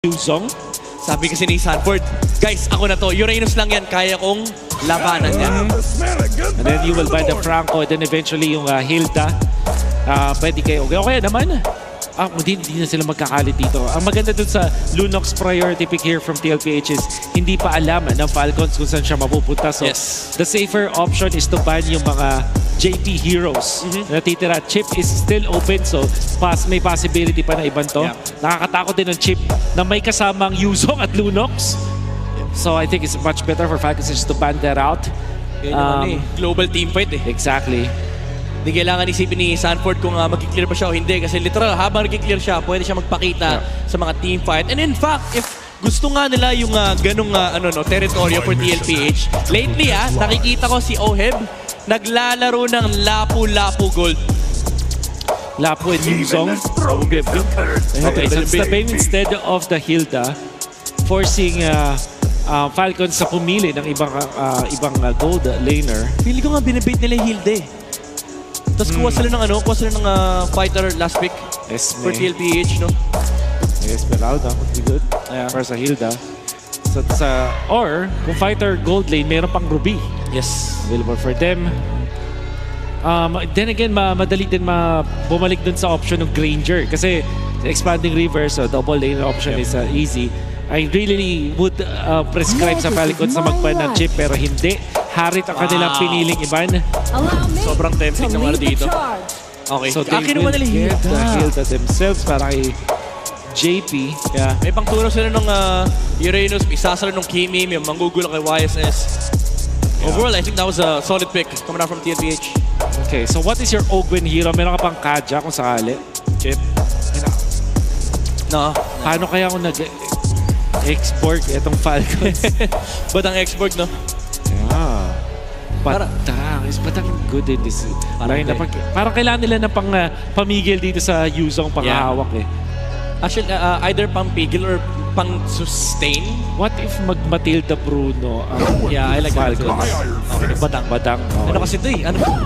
Yuzong. Sabi kasi ni Sanford, guys, ako na to. Uranus lang yan. Kaya kong labanan niya. And then you will buy the Franco. And then eventually yung Hilda. Pwede kayo. Okay naman. Hindi na sila magkakalit dito. Ang maganda dun sa Lunox priority pick here from TLPH is hindi pa alam ng Falcons kung saan siya mapupunta. So Yes. the safer option is to ban yung mga JP heroes na natitira. Chip is still open, so may possibility pa na ibang to. Yeah. Nakakatakot din ng Chip na may kasamang Yuzong at Lunox. So I think it's much better for Falcons just to ban that out. Yan yung global team fight eh. Exactly. Hindi kailangan isipin ni Sanford kung mag-clear pa siya o hindi. Kasi literal, habang nag-clear siya, pwede siya magpakita sa mga team fight. And in fact, if gusto nga nila yung ganong teritoryo for TLPH, lately nakikita ko si Oheb naglalaro ng Lapu-Lapu Gold. Lapu and Yuzong. Okay, so it's the Bane instead of the Hilda, forcing Falcons sa pumili ng ibang gold laner. Pili ko nga binibait nila yung Hilde. Tapos kuha sila ng fighter last pick for TLPH, no? Esmeralda would be good para sa Hilda. So, or, kung fighter gold lane, meron pang Ruby. Yes. Available for them. Then again, madali din bumalik dun sa option ng Granger. Kasi expanding river, so double lane option is easy. I really would prescribe sa Falcons na magpan ng Chip, pero hindi. Harit ang kanilang piniling iban. Sobrang tempting ng dito. Okay. So they will get the Hilda themselves para kay JP. Yeah. May pangturo sila ng Uranus, isasalo ng Kimi, may manggugulo kay YSS. Overall, I think that was a solid pick coming out from TLPH. Okay, so what is your Ogwen hero? Meron ka pang Kaja kung sakali? Chip. No. Paano kaya kung nag-export itong Falcons? Ba't ang export, no? Yeah. Batang. Is Batang good in this line? Parang kailangan nila ng pamigil dito sa Yuzong panghahawak eh. Actually, either pang-pigil or pang-sustain. What if mag-Matilda Bruno? Yeah, I like Falcons. Okay, Batang. Okay. Ano kasi ito eh?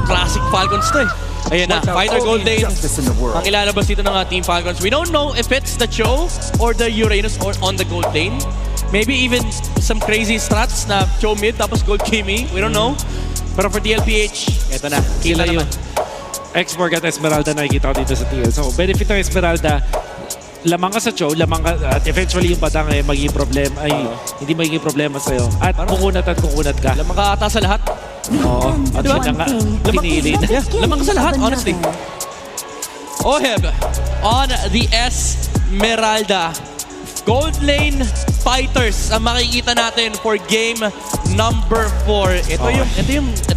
Classic Falcons to eh. Ayan na, fighter gold lane. Ang ilalabas dito ng Team Falcons. We don't know if it's the Cho or the Uranus or on the gold lane. Maybe even some crazy strats na Cho mid tapos gold Kimi. We don't know. Pero for TLPH, eto na. Kita naman. X-Borg at Esmeralda nakikita ko dito sa TL. So, benefit ng Esmeralda, lamang ka sa Cho, at eventually yung Batang ay magiging problema, hindi magiging problema sa'yo. At kukunat ka. Lamang ka ata sa lahat. Oo. At diba? yun nga, pinili na. Yeah, lamang ka sa lahat, honestly. Oheb on the Esmeralda. Gold lane fighters ang makikita natin for game number 4. Ito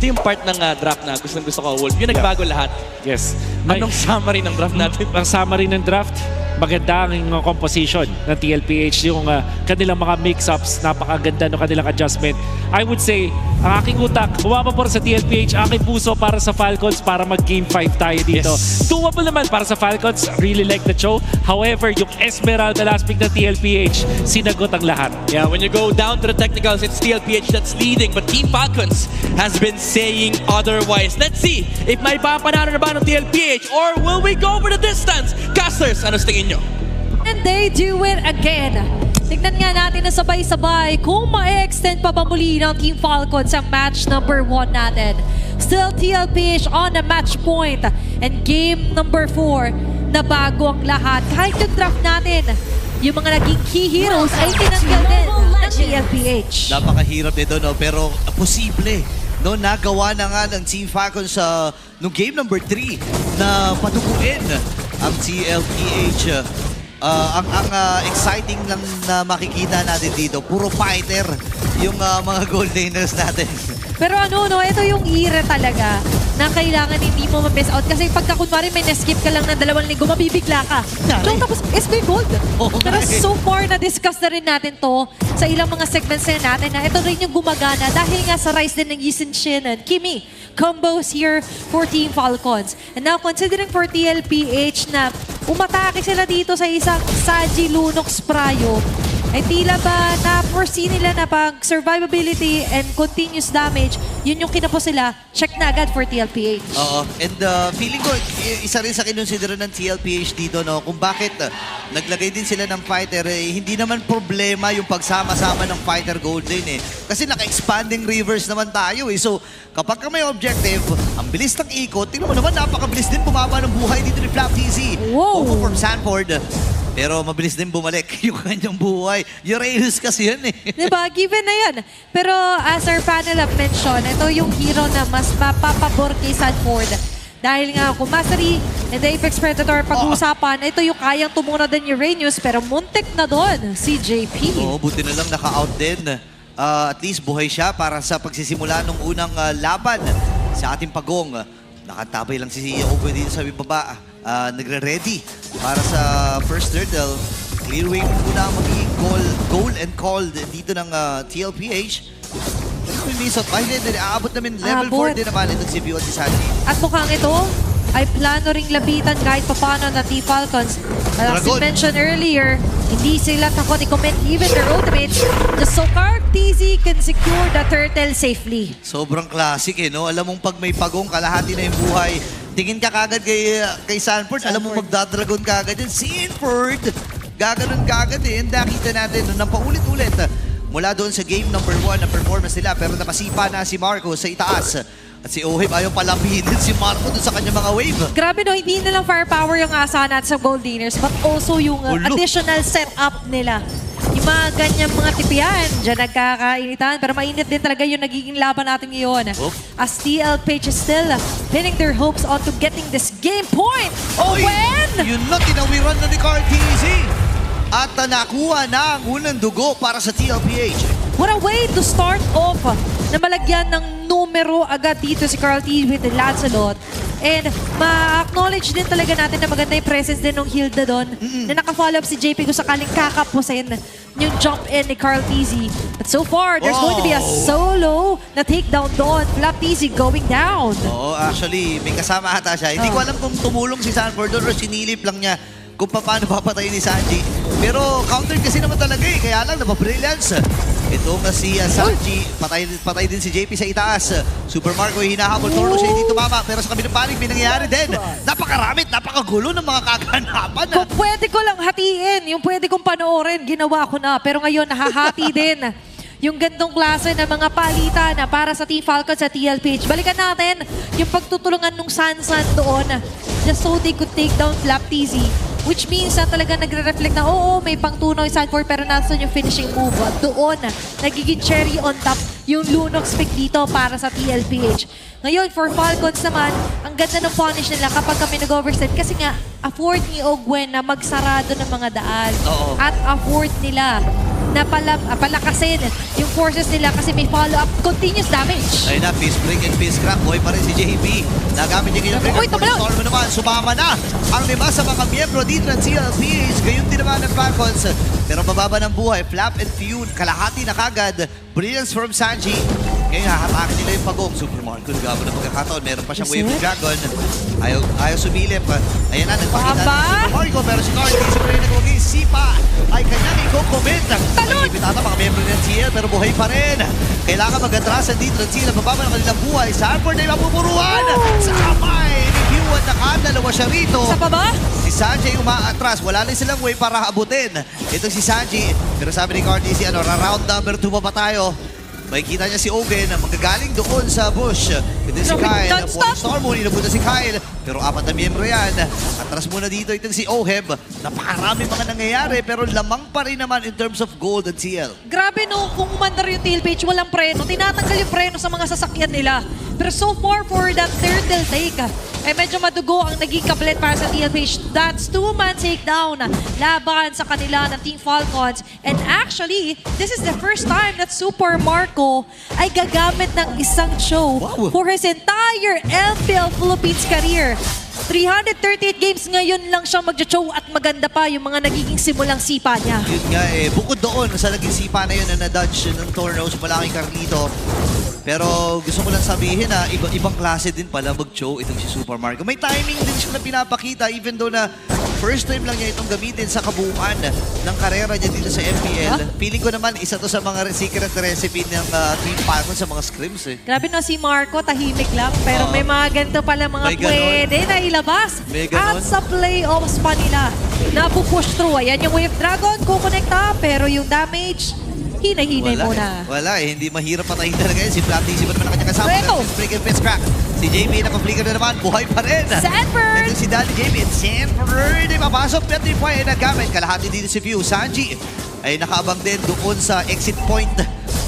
yung part ng draft na gusto ko, Wolf. Yung nagbago lahat. Yes. Anong summary ng draft natin? Ang summary ng draft, maganda ang composition ng TLPH. Yung kanilang mga mix-ups, napakaganda ng kanilang adjustment. I would say, ang aking utak, bumabapor sa TLPH, aking puso para sa Falcons para mag-game 5 tayo dito. Yes. Doable naman para sa Falcons. Really like the show. However, yung Esmeralda last pick ng TLPH, sinagot ang lahat. Yeah, when you go down to the technicals, it's TLPH that's leading, but Team Falcons has been saying otherwise. Let's see if may papanalo na ba ng TLPH or will we go for the distance? Casters, ano sa tingin nyo? And they do it again. Tignan nga natin na sabay-sabay kung ma-extend pa ba muli ng Team Falcons ang match number 1 natin. Still TLPH on the match point. And game number 4, na bago ang lahat. Kahit yung draft natin, yung mga naging key heroes ay tinanggal din ng TLPH. Napakahirap nito, no? Pero posible. No, nagawa na nga ng Team Falcons sa nung game number 3 na patubuin ang TLPH. Ang exciting lang na makikita natin dito, puro fighter yung mga gold laners natin. Pero ito yung era talaga na kailangan hindi mo ma-miss out. Kasi pagka kunwari may na-skip ka lang ng 2 linggo, mabibigla ka. So, tapos SP Gold. Pero so far, na-discuss na rin natin to sa ilang mga segments na natin na ito rin yung gumagana dahil nga sa rise din ng Yisin Shin and Kimi. Combos here for Team Falcons. And now, considering for TLPH na umatake sila dito sa isang Saji Lunox Prayo, ay tila ba na-foresee nila na pag survivability and continuous damage, yun yung kinapos sila, check na agad for TLPH. Oo. And feeling ko, isa rin sa kinonsidera ng TLPH dito, no, kung bakit naglagay din sila ng fighter, hindi naman problema yung pagsama-sama ng fighter gold lane eh. Kasi naka-expanding rivers naman tayo eh. So, kapag ka may objective, ang bilis ng ikot, tingnan mo naman, napakabilis din bumaba ng buhay dito ni Flap TZ. Wow! From Sanford. Pero mabilis din bumalik yung kanyang buhay. Uranus kasi yan eh. Diba? Given na yan. Pero as our panel have mentioned, ito yung hero na mas mapapabor kay Sanford. Dahil nga kung Mastery and the Apex Predator pag-uusapan, ito yung kayang tumunod din Uranus pero muntik na doon si JP. Oo, buti na lang naka-out din. At least buhay siya para sa pagsisimula ng unang laban sa ating pagong. Nakatabay lang si Ogo dito sa baba. Nagre-ready para sa first turtle. Clear wave muna ang magiging goal and called dito ng TLPH. May misot pa, hindi, aabot namin level 4 din naman itong si Vio at si Sanji. At mukhang ito ay plano ring lapitan kahit papano ng T-Falcons. As we mentioned earlier, hindi sila takot i-commit even their ultimates just so TZ can secure the turtle safely. Sobrang classic eh, no? Alam mong pag may pagong, kalahati na yung buhay. Tingin ka kagad kay Sanford. Alam mo magdadragon kagad yun. Sanford! Gaganon kagad eh. And nakita natin nang paulit-ulit mula doon sa game number 1 na performance nila. Pero napasipa na si Marco sa itaas. At si Oheb ayaw palapitin si Marco doon sa kanyang mga wave. Grabe no, hindi na lang firepower yung asahan natin sa Gold Laners but also yung additional setup nila. Yung mga ganyang mga tipian, dyan nagkakainitan. Pero mainit din talaga yung nagiging laban natin ngayon. As TLPH is still pinning their hopes onto getting this game point. Oh, when? Yun na, tinawiran na ni Carl TZ. At nakuha na ang unang dugo para sa TLPH. What a way to start off na malagyan ng numero agad dito si Carl T with the Lancelot. And ma-acknowledge din talaga natin na maganda yung presence din ng Hilda doon. Na naka-follow up si JP kung sakaling kakapusin yung jump in ni Carl TZ. But so far, there's going to be a solo na takedown doon. Flap TZ going down. Oo, actually, may kasama ata siya. Hindi ko alam kung tumulong si Sanford doon o sinilip lang niya kung paano papatayin ni Sanji. Pero counter kasi naman talaga eh. Kaya lang, napabrilliance. Ito nga si Sanji. Patay din si JP sa itaas. Super Marco hinahabol. Torno siya hindi tumama. Pero sa kabilang panig, may nangyayari din. Napakaramit, napakagulo ng mga kaganapan. Kung pwede ko lang hatiin, yung pwede kong panoorin, ginawa ko na. Pero ngayon, nahahati din yung gandong klase ng mga palitan na para sa Team Falcons sa TLPH. Balikan natin yung pagtutulungan nung Sansan doon just so they could take down Flap TZ. Which means na talaga nagre-reflect na, oo, may pangtunaw yung Sanford pero nasan yung finishing move. At doon, nagiging cherry on top yung Lunox pick dito para sa TLPH. Ngayon, for Falcons naman, ang ganda ng punish nila kapag kami nag-overstep. Kasi nga, afford ni Ogwen na magsarado ng mga daan. At afford nila na palakasin yung forces nila kasi may follow-up continuous damage. Ayun na, fist break and fist crack. Buhay pa rin si JB. Nagamit niya yung break. Storm naman, sumama na ang lima sa mga miyembro dito ng TLPH. Gayon din naman ng Falcons. Pero mababa ng buhay. Flap and Feud, kalahati na kagad. Brilliance from Sanji. Ngayon, hahatakin nila yung pagong. Super Marco, nagabo na pagkakataon. Meron pa siyang Wave Dragon. Ayaw sumilip. Ayan na, nagpakita na si Super Marco. Pero si Carl, hindi siya nagwagay. Sipa ay kanyang i-comment. Talon! Ipitata, mga miyembro ng TL, pero buhay pa rin. Kailangan mag-atrasan dito ng TL. Mababa ng kanilang buhay. Sanford ay mapupuruan. Sa kamay ni Hugh at nakadalawa siya rito. Sa baba? Si Sanji umaatras. Wala na silang way para abutin. Ito si Sanji. Pero sabi ni Carl DC, round number 2 pa tayo. Makikita niya si Ogen na magagaling doon sa bush. Ito si Kyle. Storm muna, inabuta si Kyle. Pero 4 na miyembro yan. Atras muna dito itong si Oheb. Napakarami mga nangyayari pero lamang pa rin naman in terms of gold at CL. Grabe no, kung umandar yung TLPH, walang preno. Tinatanggal yung preno sa mga sasakyan nila. Pero so far for that turtle take, medyo madugo ang naging kapalit para sa TLPH. That's 2-man takedown laban sa kanila ng Team Falcons. And actually, this is the first time that Super Marco ay gagamit ng isang show for his entire LPL Philippines career. 338 games ngayon lang siyang mag-show at maganda pa yung mga nagiging simulang sipa niya. Yun nga eh, bukod doon sa naging sipa na yun na na-dodge ng Torno sa malaking Carlito. Pero gusto ko lang sabihin na ibang klase din pala mag-show itong si Super Marco. May timing din siya na pinapakita even though na first time lang niya itong gamitin sa kabuuan ng karera niya dito sa MPL. Feeling ko naman, isa to sa mga secret recipe ng Team Falcon sa mga scrims eh. Grabe no, si Marco, tahimik lang. Pero may mga ganito pala mga May ganon. pwede na ilabas. May ganon. At sa playoffs pa nila, napupush through. Ayan yung Wave Dragon, kukonekta. Pero yung damage, hinay-hinay muna. Wala eh. Hindi mahirap patayin talaga yun. Si Flatty, si mo naman ang kanyang kasama. Eto. Flick and Fist Crack. Si JB naka-flicker na naman. Buhay pa rin. Sanford! Ito si Daddy JB. And Sanford ay mapasok. Pero di pa ay nagamit. Kalahati dito si View. Sanji ay nakaabang din doon sa exit point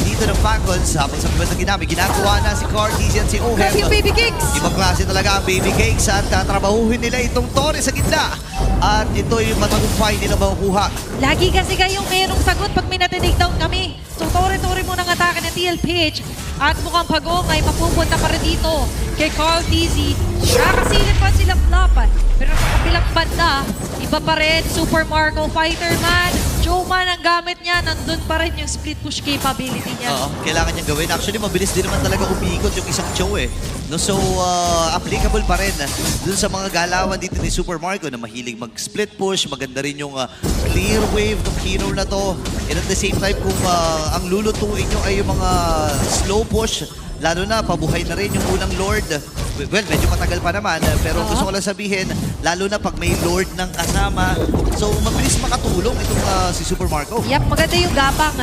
dito ng Falcons. Habang sa mga ginamit, ginagawa na si Cartesian, si Oheb. Grabe yung baby kicks! Ibang klase talaga ang baby cakes at tatrabahuhin nila itong Torres sa gitna. At ito yung matagumpay nila makukuha. Lagi kasi kayong merong sagot pag may natinig down kami. So, tore-tore mo ng atake ng TLPH. At mukhang pagong ay mapupunta pa rin dito kay Carl TZ. Nakasilip pa sila flop. Pero sa kabilang banda, iba pa rin. Super Marco Fighter Man. Joe Man ang gamit niya. Nandun pa rin yung split push capability niya. Oo, kailangan niyang gawin. Actually, mabilis din naman talaga umikot yung isang Joe eh. No, so, applicable pa rin dun sa mga galawan dito ni Super Marco na mahilig mag-split push. Maganda rin yung clear wave ng hero na to. And at the same time, kung ang lulutuin nyo ay yung mga slow push, lalo na, pabuhay na rin yung unang Lord. Well, medyo matagal pa naman, pero gusto ko lang sabihin, lalo na pag may Lord ng kasama, so mabilis makatulong itong si Super Marco. Yep, maganda yung gapang.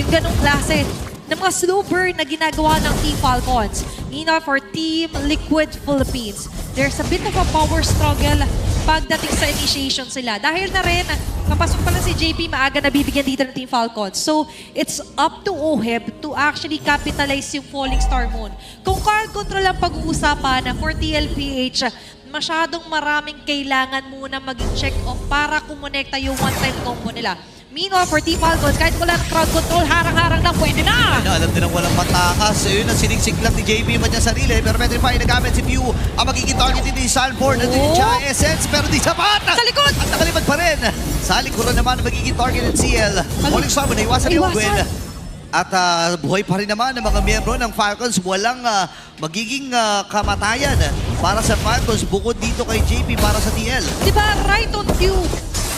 Yung ganong klase ng mga slow burn na ginagawa ng Team Falcons. Nina for Team Liquid Philippines. There's a bit of a power struggle pagdating sa initiation sila. Dahil na rin, kapasok pa lang si JP, maaga na bibigyan dito ng Team Falcons. So, it's up to Oheb to actually capitalize yung Falling Star Moon. Kung card control ang pag-uusapan for TLPH, masyadong maraming kailangan muna maging check-off para kumonekta yung one-time combo nila. Meanwhile, for Team Falcons, kahit wala ng crowd control, harang-harang lang, pwede na! Alam din ang walang matakas. Yun ang siniksik lang ni JB man niya sarili. Pero Petrify nagamit si Pew. Ang magiging target dito ni Sanford. Nandun yung Cha Essence. Pero di sapat! Sa likod! At nakalipad pa rin. Sa likuran naman ang magiging target ng CL. Falling Star mo na iwasan ni Ogwin. At buhay pa rin naman ang mga miyembro ng Falcons. Walang magiging kamatayan para sa Falcons bukod dito kay JP para sa TL. Diba, right on cue.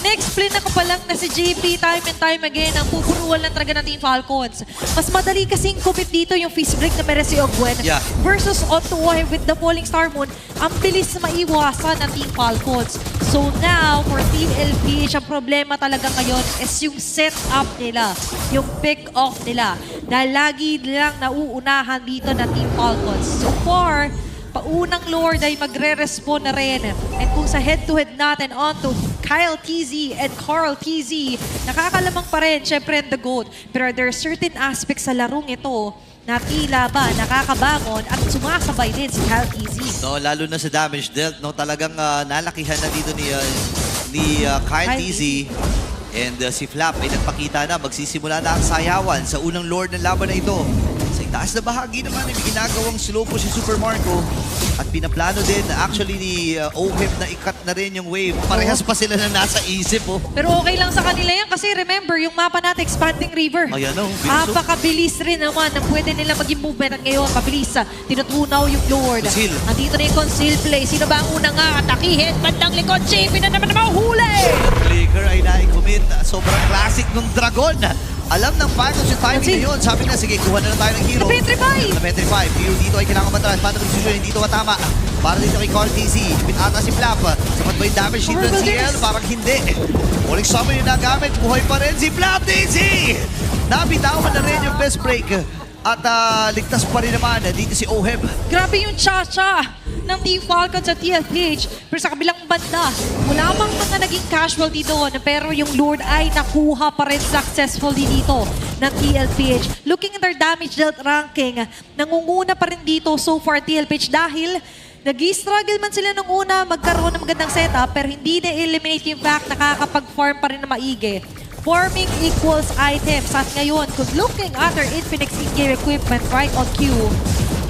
Na-explain na ko pa lang na si JP time and time again ang pupunuan lang talaga ng Team Falcons. Mas madali kasing kumit dito yung fist break na meron si Ogwen versus Otto with the Falling Star Moon. Ang bilis maiwasan ng Team Falcons. So now, for Team LPH, ang problema talaga ngayon is yung setup nila, yung pick-off nila. Dahil lagi nilang nauunahan dito ng Team Falcons. So far, paunang Lord ay magre-respond na rin. And kung sa head-to-head natin onto Kyle TZ and Carl TZ, nakakalamang pa rin, syempre the GOAT. Pero there are certain aspects sa larong ito na tila ba nakakabangon at sumasabay din si Kyle TZ. No, lalo na sa damage dealt, no, talagang nalakihan na dito ni Kyle TZ. And si Flap ay nagpakita na, magsisimula na ang sayawan sa unang Lord ng laban na ito. Sa itaas na bahagi naman, may ginagawang slow po si Super Marco. At pinaplano din actually ni Oheb na i-cut na rin yung wave. Parehas pa sila na nasa isip. Oh. Pero okay lang sa kanila yan kasi remember, yung mapa natin, Expanding River. Ayan o. Napakabilis rin naman na pwede nila maging movement at ngayon. Mabilis. Tinutunaw yung Lord. Conceal. Andito na yung conceal play. Sino ba ang unang atakihin? Bandang likod, JP na naman mahuli! Flicker ay na-commit. Sobrang classic ng Dragon. Alam ng Falcons yung timing na yun. Sabi na, sige, kuha na lang tayo ng hero. Na-petrify! Na-petrify. Dito ay kailangan matras. Paano kung decision, hindi ito matama. Para dito kay Carl TZ. Ipit ata si Flap. Sapat ba yung damage dito ng CL? Parang hindi. Uling summer yung nagamit. Buhay pa rin si Flap TZ! Nabitawan na rin yung best break. At ligtas pa rin naman dito si Oheb. Grabe yung cha-cha ng Team Falcons at TLPH. Pero sa kabilang banda, wala mang mga naging casualty doon. Pero yung Lord ay nakuha pa rin successfully dito ng TLPH. Looking at their damage dealt ranking, nangunguna pa rin dito so far TLPH dahil nag-i-struggle man sila nung una magkaroon ng magandang setup pero hindi na-eliminate yung fact nakakapag-farm pa rin na maigi. Farming equals items. At ngayon, kung looking at their Infinix in-game equipment right on cue,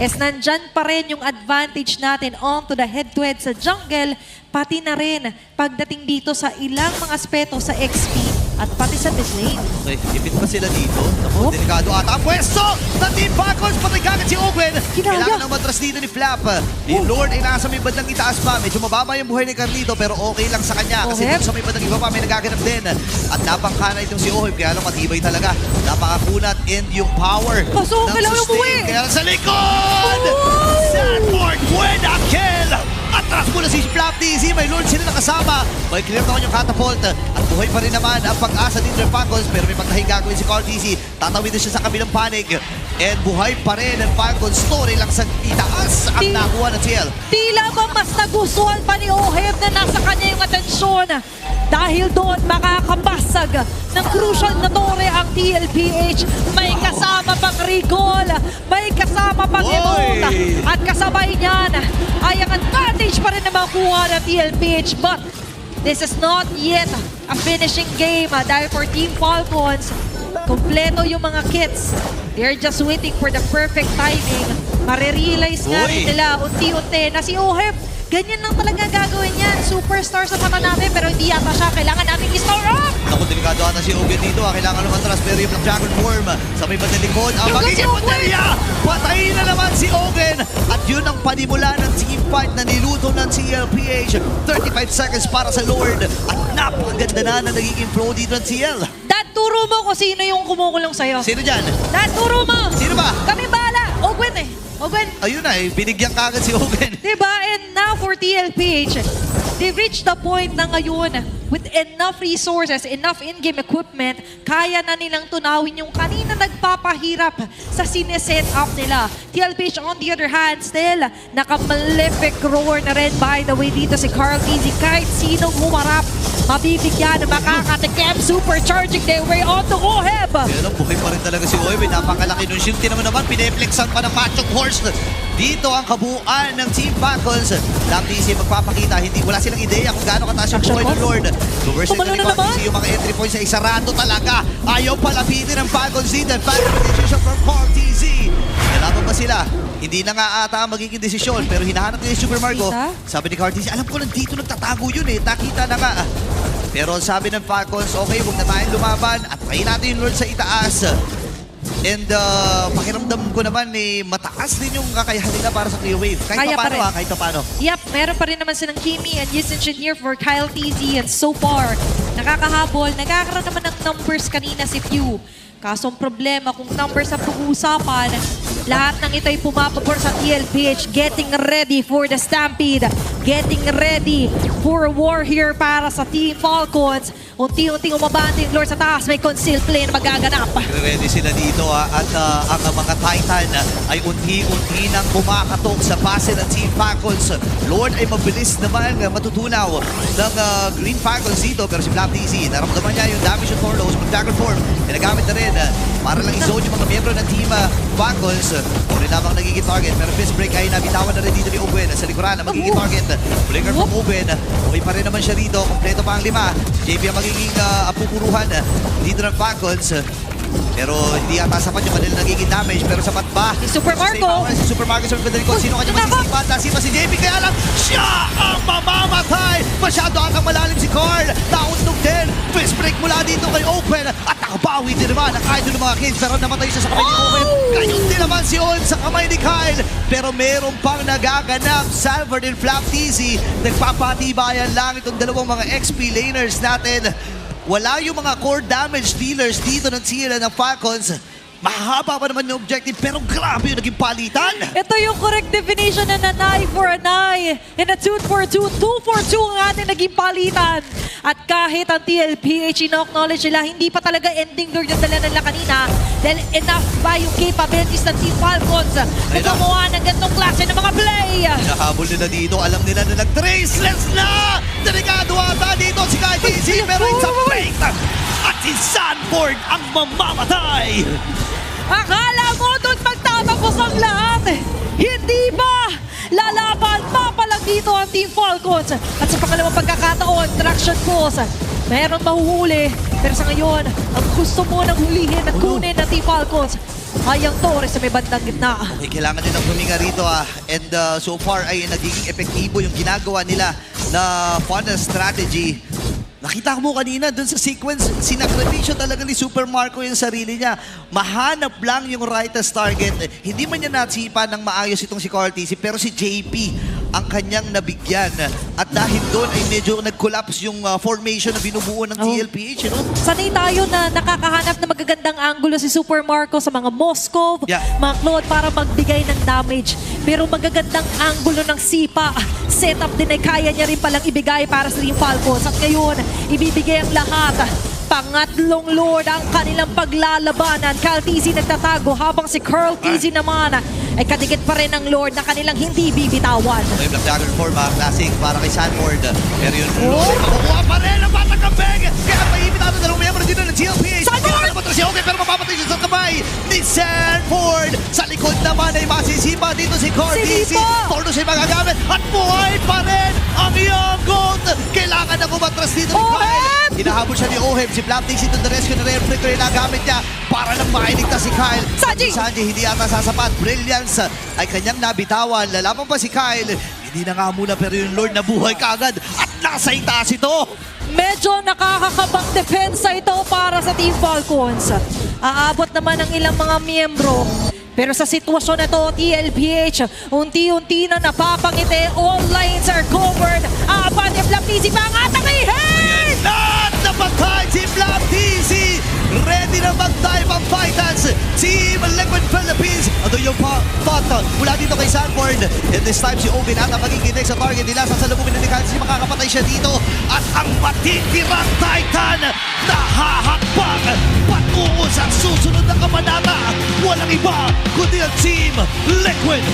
is nandyan pa rin yung advantage natin onto the head-to-head sa jungle, pati na rin pagdating dito sa ilang mga aspeto sa XP. at pati sa mid lane. Okay, ipit pa sila dito. Naku, delikado ata ang pwesto ng Team Falcons. Patay kagad si Owen. Kinaya. Kailangan ng matras dito ni Flap. Ni Lord ay nasa may bandang itaas pa. Medyo mababa yung buhay ni Carlito pero okay lang sa kanya. Kasi Oheb. dito sa may bandang iba pa may nagaganap din. At napangkana itong si Oheb. Kaya lang matibay talaga. Napakakunat and yung power Kaso, ng kailangan sustain. umuwi. Kaya lang sa likod! Sanford, buena kill! Atras muna si Flap TZ. May Lord sila nakasama. May clear naman yung catapult. At buhay pa rin naman ang pag-asa din ng Falcons. Pero may pagtahing gagawin si Carl TZ. Tatawid na siya sa kabilang panig. And buhay pa rin ang Falcons. Story lang sa itaas ang nakuha ng TL. Tila ba mas nagustuhan pa ni Oheb na nasa kanya yung atensyon? Dahil doon makakabasag ng crucial na tore ang TLPH. May kasama pang recall, may kasama pang emote. At kasabay niyan ay ang advantage pa rin na makuha ng TLPH. But this is not yet a finishing game dahil for Team Falcons, kompleto yung mga kits. They're just waiting for the perfect timing. Marirealize nga rin nila unti-unti na si Oheb, ganyan lang talaga gagawin yan. Superstar sa mata natin pero hindi yata siya. Kailangan natin i-store up! Naku, delikado ata si Ogen dito. Kailangan lumatras pero yung Dragon Form sa may bandang likod. Ang Yung magiging si Ogen! baterya! Patayin na naman si Ogen! At yun ang panimula ng team fight na niluto ng CLPH. 35 seconds para sa Lord. At napakaganda na nagiging flow dito ng CL. Dad, turo mo kung sino yung kumukulong sa'yo. Sino dyan? Dad, turo mo! Sino ba? Kami bahala! Ogwen eh! Ogwen! Ayun na eh, binigyan kagad si Ogen. Diba? And now for TLPH, they've reached the point na ngayon with enough resources, enough in-game equipment, kaya na nilang tunawin yung kanina nagpapahirap sa sineset up nila. TLPH on the other hand, still, naka-malefic roar na rin by the way dito si Carl TZ. Kahit sinong humarap, mabibigyan, makakatikim, supercharging their way on to Oheb. Yan ang buhay pa rin talaga si Owen. Napakalaki nung shield. Tinaman naman, pineflexan pa ng Machong Horse. Dito ang kabuuan ng Team Falcons. Laptisi magpapakita, wala silang ideya kung gaano kataas yung buhay ng Lord. Reverse Tumalo na naman. yung mga entry points ay isarado talaga. Ayaw palapitin ng Falcons dito. Falcons decision from Carl TZ. Nalaban ba sila? Hindi na nga ata ang magiging desisyon pero hinahanap nila si Super Marco. Sabi ni Carl TZ, alam ko nandito nagtatago yun eh. Nakita na nga. Pero sabi ng Falcons, okay, huwag na tayong lumaban at tayo natin yung Lord sa itaas. And pakiramdam ko naman mataas din yung kakayahan nila para sa Clear Wave. Kahit Kaya pa paano rin. kahit paano. Yep, meron pa rin naman silang Kimi and Yes Engineer for Kyle TZ and so far, nakakahabol, nagkakaroon naman ng numbers kanina si Pew. Kaso ang problema, kung numbers ang pag-uusapan, lahat ng ito ay pumapabor sa TLPH, getting ready for the Stampede, getting ready for a war here para sa Team Falcons. Unti-unting umabante yung Lord sa taas, may conceal play na magaganap. Ready sila dito at ang mga Titan ay unti-unti nang kumakatok sa base ng Team Falcons. Lord ay mabilis naman matutunaw ng Green Falcons dito pero si Flap TZ, naramdaman niya yung damage ng Torlos, mag-Dragon Form, ginagamit na rin para lang i-zone yung mga miyembro ng Team Falcons. Uri lamang nagiging target pero fist break ay nabitawan na rin dito ni Owen sa likuran na magiging target. Flicker from Owen, okay pa rin naman siya rito, kompleto pa ang 5. JP ang magiging pupuruhan dito ng Falcons. Pero hindi ata sapat yung kanila nagiging damage. Pero sapat ba? Si Super Marco. Si Super Marco sa mga likod. Sino kanya masisipat? Nasipa si JP. Kaya lang siya ang mamamatay. Masyado atang malalim si Carl. Nauntog din. Twist break mula dito kay Open. At nakabawi din naman ang idol ng mga kids. Pero namatay siya sa kamay ni Open. Ngayon din naman si On sa kamay ni Kyle. Pero meron pang nagaganap. Salvador and Flap TZ. Nagpapatibayan lang itong dalawang mga XP laners natin. Wala yung mga core damage dealers dito ng sila ng Falcons. Mahaba pa naman yung objective pero grabe yung naging palitan. Ito yung correct definition na nanay for an eye. In a 2 for 2, 2 for 2 ang ating naging palitan. At kahit ang TLPH ino-acknowledge nila, hindi pa talaga ending lord yung dala nila kanina. Dahil enough ba yung capabilities ng Team Falcons na gumawa ng ganitong klase ng mga play. Nahabol nila dito. Alam nila na nag-traceless na. Delikado ata dito si Kyle TZ pero it's a fake. At si Sanford ang mamamatay. Akala mo doon magtatapos ang lahat. Hindi ba? Lalaban pa palang dito ang Team Falcons. At sa pangalawang pagkakataon, traction pulse. Meron mahuhuli. Pero sa ngayon, ang gusto mo nang hulihin at kunin ng Team Falcons ay ang Torres sa may bandang gitna. Okay, kailangan nilang huminga rito And so far ay nagiging epektibo yung ginagawa nila na funnel strategy. nakita mo kanina dun sa sequence, sinakripisyo talaga ni Super Marco yung sarili niya. Mahanap lang yung rightest target. Hindi man niya nasipa ng maayos itong si Carl TC, pero si JP ang kanyang nabigyan. At dahil doon ay medyo nag-collapse yung formation na binubuo ng TLPH. You know? Sanay tayo na nakakahanap ng magagandang angulo si Super Marco sa mga Moskov, mga Claude para magbigay ng damage. Pero magagandang angulo ng sipa, setup din ay kaya niya rin palang ibigay para sa Team Falcons. At ngayon, ibibigay ang lahat. Pangatlong Lord ang kanilang paglalabanan. Cal TZ nagtatago habang si Curl TZ naman ay kadikit pa rin ng Lord na kanilang hindi bibitawan. May Black Dagger form, classic para kay Sanford. Pero yun, Lord, makukuha pa rin ang batang kambing. Kaya maibitado na lang miyembro dito ng TLPH. Sanford! Okay, pero mapapatay siya sa kamay ni Sanford. Sa likod naman ay masisipa dito si Carl TZ. Torno siya magagamit at buhay pa rin ang Young Gold. Kailangan na kumatras dito ni Kyle. Hinahabol siya ni Oheb. Si Black Dixie to the rescue na reflector yung nagamit niya para lang mailigtas si Kyle. Sanji! Si Sanji hindi ata sasapat. Brilliance ay kanyang nabitawan. Lalaban pa si Kyle. Hindi na nga muna pero yung Lord na buhay kaagad at nasa itaas ito. Medyo nakakakabang depensa ito para sa Team Falcons. Aabot naman ang ilang mga miyembro. Pero sa sitwasyon na to, TLPH, unti-unti na napapangiti. All lines are covered. Apat yung Black TC pa ang atakihin! At napatay si Black TC. Ready na mag-dive ang Fighters. Team Liquid Philippines. Ito yung thought mula dito kay Sanford. And this time si Owen at ang magiginig sa target nila. Sa salubungin ni Kyle, makakapatay siya dito. At ang matitirang Titan nahahakbang patungo sa susunod na kabanata. Walang iba kundi ang Team Liquid